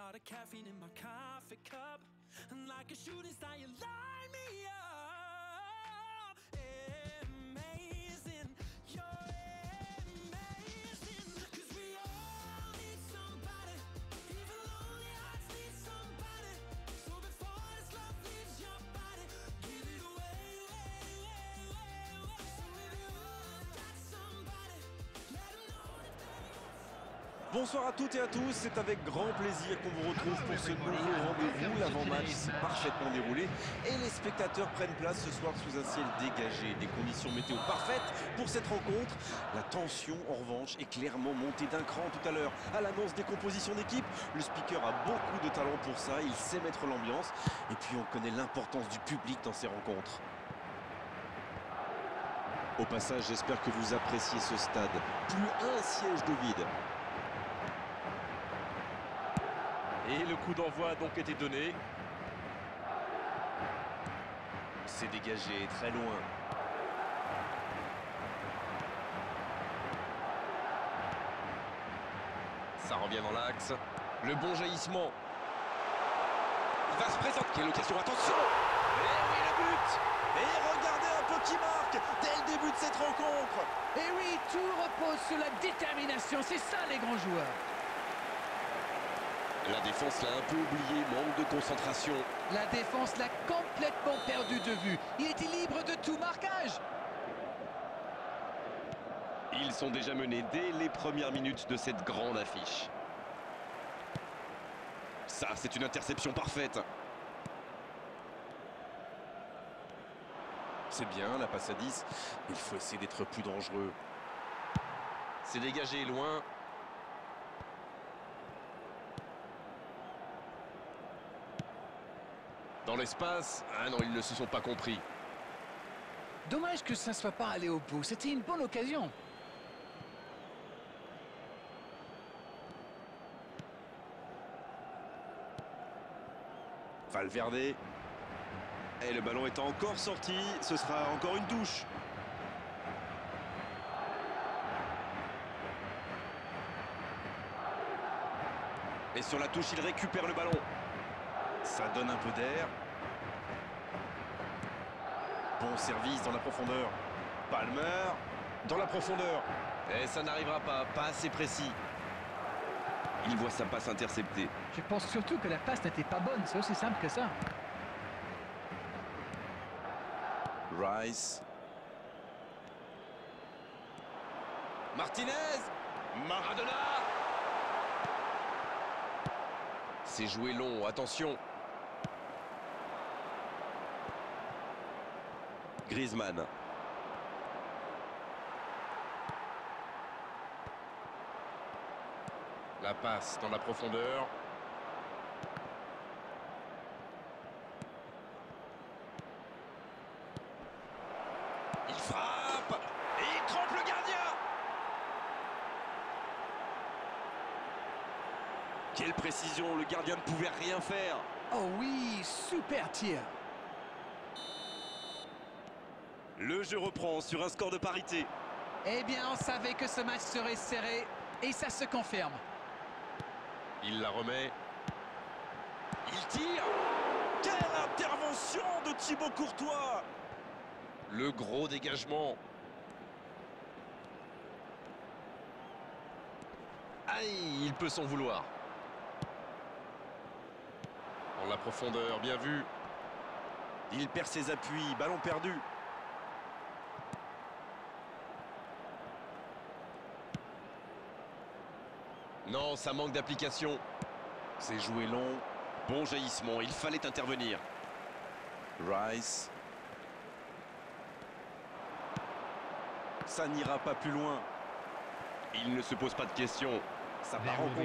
shot of caffeine in my coffee cup, and like a shooting star you light me up. Amazing, you're amazing. 'Cause we all need somebody, even lonely hearts need somebody. So before this love leaves your body, give it away, So if you got somebody, let 'em know that they. Bonsoir à toutes et à tous, c'est avec grand plaisir qu'on vous retrouve pour ce nouveau rendez-vous. L'avant-match s'est parfaitement déroulé et les spectateurs prennent place ce soir sous un ciel dégagé. Des conditions météo parfaites pour cette rencontre. La tension, en revanche, est clairement montée d'un cran tout à l'heure. À l'annonce des compositions d'équipe, le speaker a beaucoup de talent pour ça, il sait mettre l'ambiance. Et puis on connaît l'importance du public dans ces rencontres. Au passage, j'espère que vous appréciez ce stade. Plus un siège de vide. Et le coup d'envoi a donc été donné. C'est dégagé très loin. Ça revient dans l'axe. Le bon jaillissement. Il va se présenter. Quelle occasion, attention! Et oui, le but! Et regardez un peu qui marque dès le début de cette rencontre. Et oui, tout repose sur la détermination, c'est ça les grands joueurs. La défense l'a un peu oublié, manque de concentration. La défense l'a complètement perdu de vue. Il était libre de tout marquage. Ils sont déjà menés dès les premières minutes de cette grande affiche. Ça, c'est une interception parfaite. C'est bien, la passe à 10. Il faut essayer d'être plus dangereux. C'est dégagé loin. Dans l'espace. Ah non, ils ne se sont pas compris. Dommage que ça ne soit pas allé au bout. C'était une bonne occasion. Valverde. Et le ballon est encore sorti. Ce sera encore une touche. Et sur la touche, il récupère le ballon. Ça donne un peu d'air. Bon service dans la profondeur. Palmer dans la profondeur. Et ça n'arrivera pas, pas assez précis. Il voit sa passe interceptée. Je pense surtout que la passe n'était pas bonne. C'est aussi simple que ça. Rice. Martinez. Maradona. C'est joué long, attention. Griezmann. La passe dans la profondeur. Il frappe et il trompe le gardien. Quelle précision, le gardien ne pouvait rien faire. Oh oui, super tir. Le jeu reprend sur un score de parité. Eh bien, on savait que ce match serait serré et ça se confirme. Il la remet. Il tire. Quelle intervention de Thibaut Courtois! Le gros dégagement. Aïe, il peut s'en vouloir. Dans la profondeur, bien vu. Il perd ses appuis, ballon perdu. Non, ça manque d'application. C'est joué long. Bon jaillissement, il fallait intervenir. Rice. Ça n'ira pas plus loin. Il ne se pose pas de questions. Ça part en compte.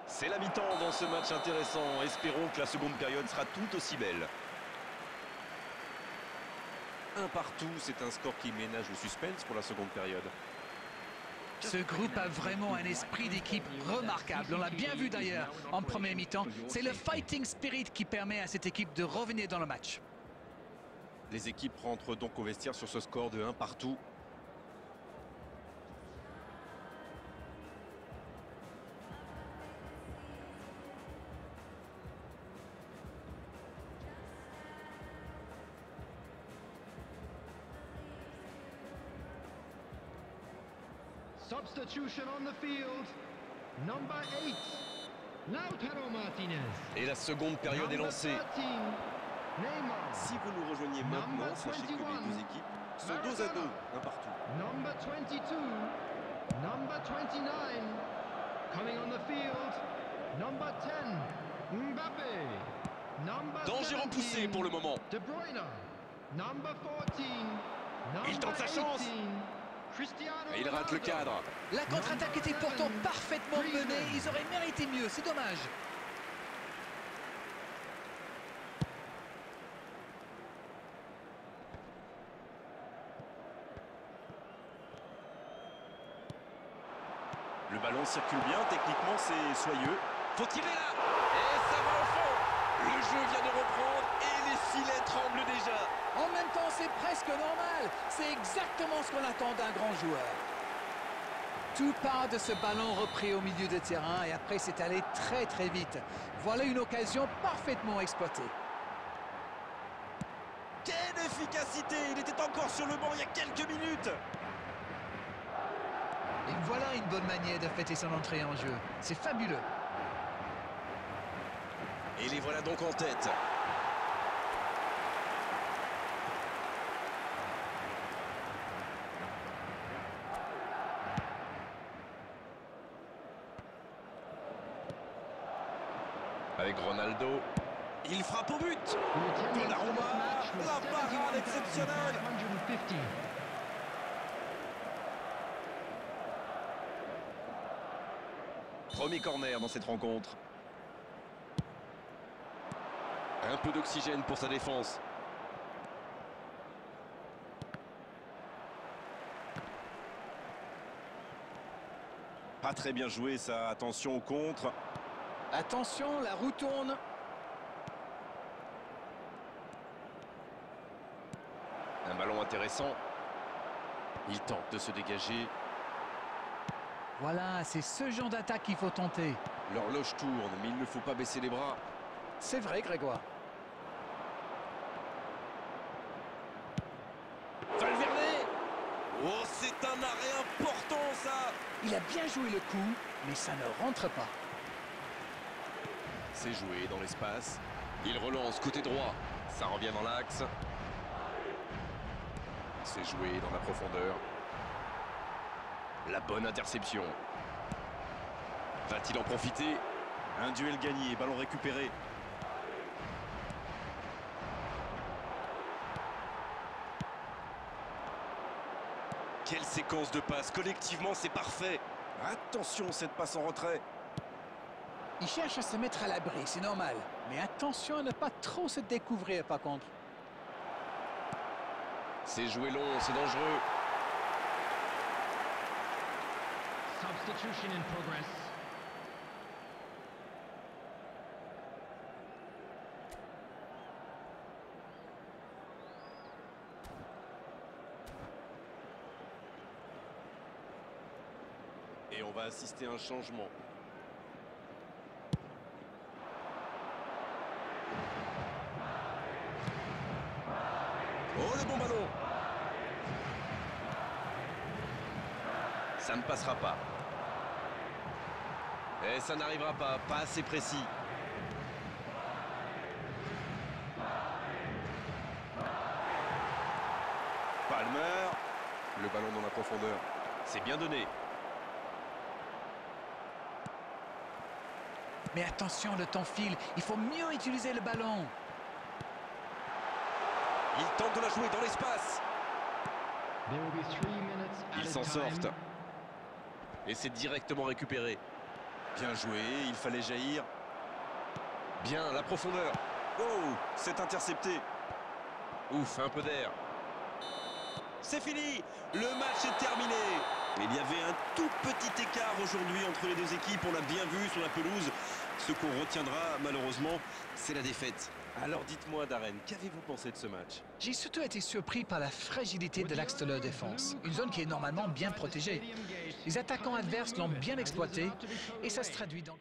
C'est la mi-temps dans ce match intéressant. Espérons que la seconde période sera tout aussi belle. Un partout, c'est un score qui ménage le suspense pour la seconde période. Ce groupe a vraiment un esprit d'équipe remarquable. On l'a bien vu d'ailleurs en première mi-temps. C'est le fighting spirit qui permet à cette équipe de revenir dans le match. Les équipes rentrent donc au vestiaire sur ce score de 1 partout. Substitution on the field. Number 8, Lautaro Martinez. Et la seconde période est Number lancée. 13, Neymar. Si vous nous rejoignez maintenant, sachez que les deux équipes sont dos à dos, un partout. Number 22, number 29, coming on the field. Number 10, Mbappé. Number Danger repoussé 17, pour le moment. De Bruyne. Number 14, Il tente sa chance. 18, Cristiano Et il rate le Ronaldo. cadre. La contre-attaque était pourtant parfaitement menée. Ils auraient mérité mieux, c'est dommage. Le ballon circule bien, techniquement c'est soyeux. Faut tirer là. Et ça va au fond. Le jeu vient de reprendre et les filets tremblent déjà. En même temps, c'est presque normal. C'est exactement ce qu'on attend d'un grand joueur. Tout part de ce ballon repris au milieu de terrain et après c'est allé très très vite. Voilà une occasion parfaitement exploitée. Quelle efficacité! Il était encore sur le banc il y a quelques minutes. Et voilà une bonne manière de fêter son entrée en jeu. C'est fabuleux. Et les voilà donc en tête. Avec Ronaldo. Il frappe au but. The attendance Donnarumma, for this match was la parade exceptionnelle. 71,550. Premier corner dans cette rencontre. Un peu d'oxygène pour sa défense. Pas très bien joué ça, attention au contre. Attention, la roue tourne. Un ballon intéressant. Il tente de se dégager. Voilà, c'est ce genre d'attaque qu'il faut tenter. L'horloge tourne, mais il ne faut pas baisser les bras. C'est vrai, Grégoire. Valverde. Oh, c'est un arrêt important ça. Il a bien joué le coup, mais ça ne rentre pas. C'est joué dans l'espace. Il relance côté droit. Ça revient dans l'axe. C'est joué dans la profondeur. La bonne interception. Va-t-il en profiter? Un duel gagné, ballon récupéré. Quelle séquence de passes, collectivement c'est parfait. Attention cette passe en retrait. Il cherche à se mettre à l'abri, c'est normal. Mais attention à ne pas trop se découvrir par contre. C'est joué long, c'est dangereux. Substitution in progress. Et on va assister à un changement. Oh le bon ballon. Ça ne passera pas. Et ça n'arrivera pas, pas assez précis. Palmer. Le ballon dans la profondeur. C'est bien donné. Mais attention, le temps file. Il faut mieux utiliser le ballon. Il tente de la jouer dans l'espace. There will be 3 minutes Ils added s'en time. sortent. Et c'est directement récupéré. Bien joué, il fallait jaillir. Bien, la profondeur. Oh, c'est intercepté. Ouf, un peu d'air. C'est fini. Le match est terminé. Il y avait un tout petit écart aujourd'hui entre les deux équipes. On l'a bien vu sur la pelouse. Ce qu'on retiendra, malheureusement, c'est la défaite. Alors dites-moi, Darren, qu'avez-vous pensé de ce match? J'ai surtout été surpris par la fragilité de l'axe de leur défense. Une zone qui est normalement bien protégée. Les attaquants adverses l'ont bien exploité et ça se traduit dans...